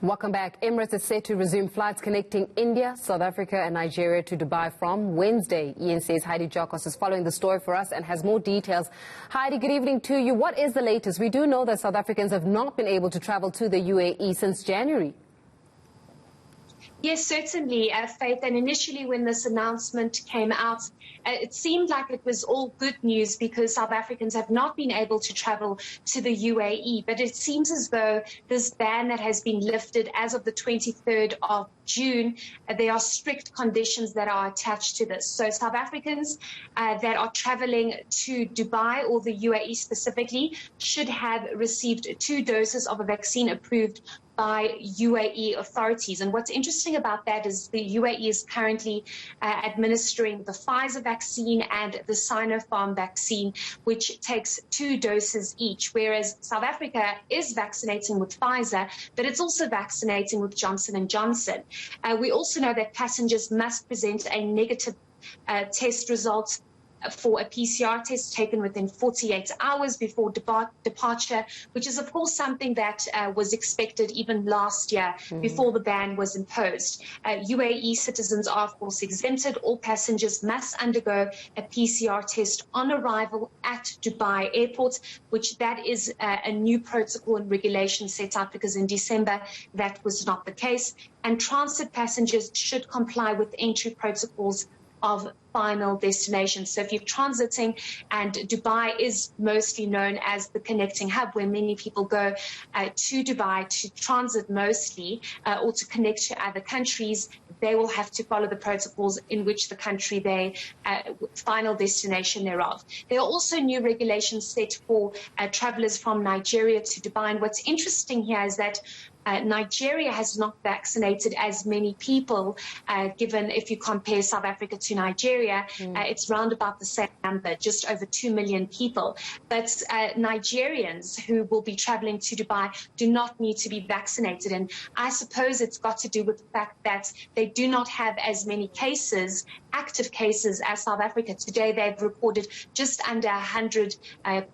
Welcome back. Emirates is set to resume flights connecting India, South Africa and Nigeria to Dubai from Wednesday. eNCA's Heidi Giokos is following the story for us and has more details. Heidi, good evening to you. What is the latest? We do know that South Africans have not been able to travel to the UAE since January. Yes, certainly, Faith. And initially when this announcement came out, it seemed like it was all good news because South Africans have not been able to travel to the UAE. But it seems as though this ban that has been lifted as of the 23rd of June, there are strict conditions that are attached to this. So South Africans that are traveling to Dubai or the UAE specifically should have received 2 doses of a vaccine approved by UAE authorities. And what's interesting about that is the UAE is currently administering the Pfizer vaccine and the Sinopharm vaccine, which takes 2 doses each, whereas South Africa is vaccinating with Pfizer, but it's also vaccinating with Johnson & Johnson. We also know that passengers must present a negative test result for a PCR test taken within 48 hours before departure, which is, of course, something that was expected even last year before the ban was imposed. UAE citizens are, of course, exempted. All passengers must undergo a PCR test on arrival at Dubai Airport, which that is a new protocol and regulation set out because in December that was not the case. And transit passengers should comply with entry protocols of final destination. So if you're transiting, and Dubai is mostly known as the connecting hub where many people go to Dubai to transit mostly or to connect to other countries, they will have to follow the protocols in which the country they final destination thereof. There are also new regulations set for travelers from Nigeria to Dubai. And what's interesting here is that Nigeria has not vaccinated as many people, given if you compare South Africa to Nigeria, it's round about the same number, just over 2 million people. But Nigerians who will be traveling to Dubai do not need to be vaccinated. And I suppose it's got to do with the fact that they do not have as many cases, active cases, as South Africa. Today they've recorded just under 100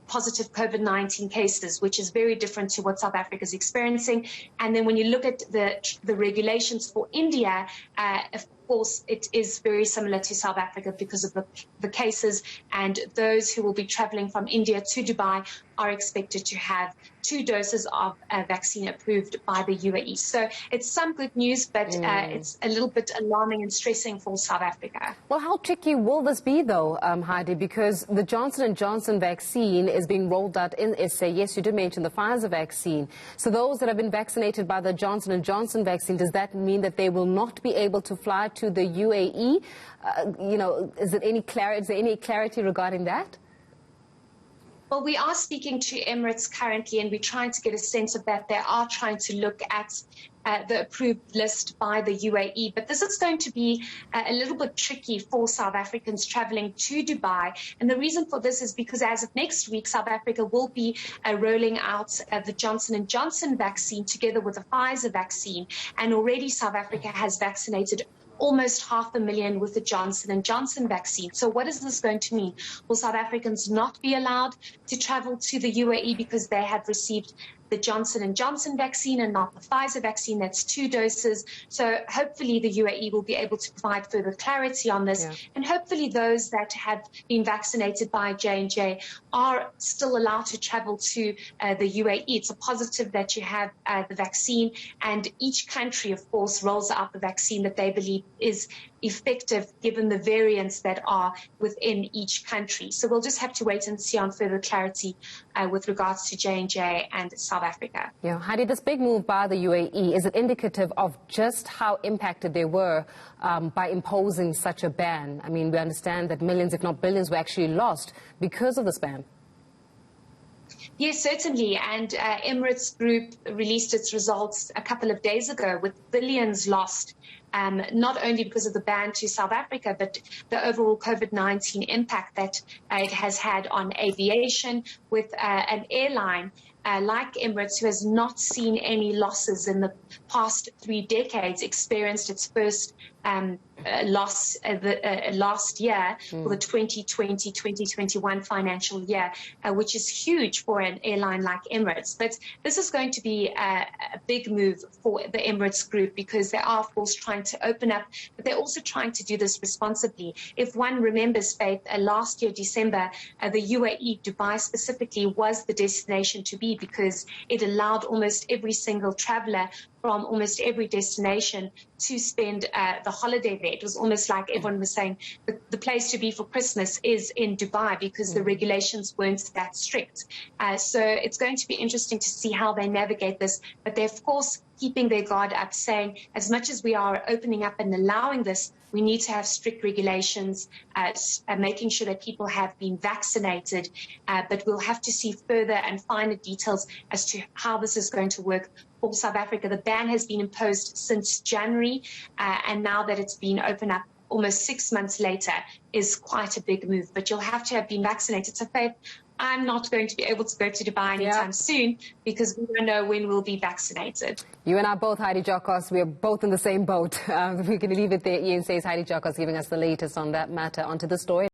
positive COVID-19 cases, which is very different to what South Africa is experiencing. And then when you look at the regulations for India, of course, it is very similar to South Africa because of the cases, and those who will be traveling from India to Dubai are expected to have 2 doses of a vaccine approved by the UAE. So it's some good news, but it's a little bit alarming and stressing for South Africa. Well, how tricky will this be, though, Heidi, because the Johnson & Johnson vaccine is being rolled out in SA. Yes, you did mention the Pfizer vaccine. So those that have been vaccinated by the Johnson & Johnson vaccine, does that mean that they will not be able to fly to the UAE? Is there any clarity regarding that? Well, we are speaking to Emirates currently, and we're trying to get a sense of that. They are trying to look at the approved list by the UAE. But this is going to be a little bit tricky for South Africans traveling to Dubai. And the reason for this is because as of next week, South Africa will be rolling out the Johnson & Johnson vaccine together with the Pfizer vaccine. And already South Africa has vaccinated almost 500,000 with the Johnson & Johnson vaccine. So what is this going to mean? Will South Africans not be allowed to travel to the UAE because they have received the Johnson & Johnson vaccine and not the Pfizer vaccine? That's 2 doses. So hopefully the UAE will be able to provide further clarity on this. Yeah. And hopefully those that have been vaccinated by J&J are still allowed to travel to the UAE. It's a positive that you have the vaccine, and each country, of course, rolls out the vaccine that they believe is effective given the variants that are within each country. So we'll just have to wait and see on further clarity with regards to J&J and South Africa. Yeah, Heidi, this big move by the UAE, is it indicative of just how impacted they were by imposing such a ban? I mean, we understand that millions, if not billions, were actually lost because of this ban. Yes, certainly. And Emirates Group released its results a couple of days ago with billions lost, not only because of the ban to South Africa, but the overall COVID-19 impact that it has had on aviation, with an airline like Emirates, who has not seen any losses in the past 3 decades, experienced its first loss last year for the 2020-2021 financial year, which is huge for an airline like Emirates. But this is going to be a big move for the Emirates group because they are, of course, trying to open up, but they're also trying to do this responsibly. If one remembers, Faith, last year, December, the UAE, Dubai specifically, was the destination to be because it allowed almost every single traveler from almost every destination to spend the holiday there. It was almost like everyone was saying the place to be for Christmas is in Dubai because the regulations weren't that strict. So it's going to be interesting to see how they navigate this. But they're, of course, keeping their guard up, saying as much as we are opening up and allowing this, we need to have strict regulations, making sure that people have been vaccinated. But we'll have to see further and finer details as to how this is going to work for South Africa. The ban has been imposed since January, and now that it's been opened up almost 6 months later is quite a big move. But you'll have to have been vaccinated. So, Faith, I'm not going to be able to go to Dubai anytime soon because we don't know when we'll be vaccinated. You and I both, Heidi Giokos, we are both in the same boat. We're going to leave it there. eNCA's Heidi Giokos giving us the latest on that matter. Onto the story.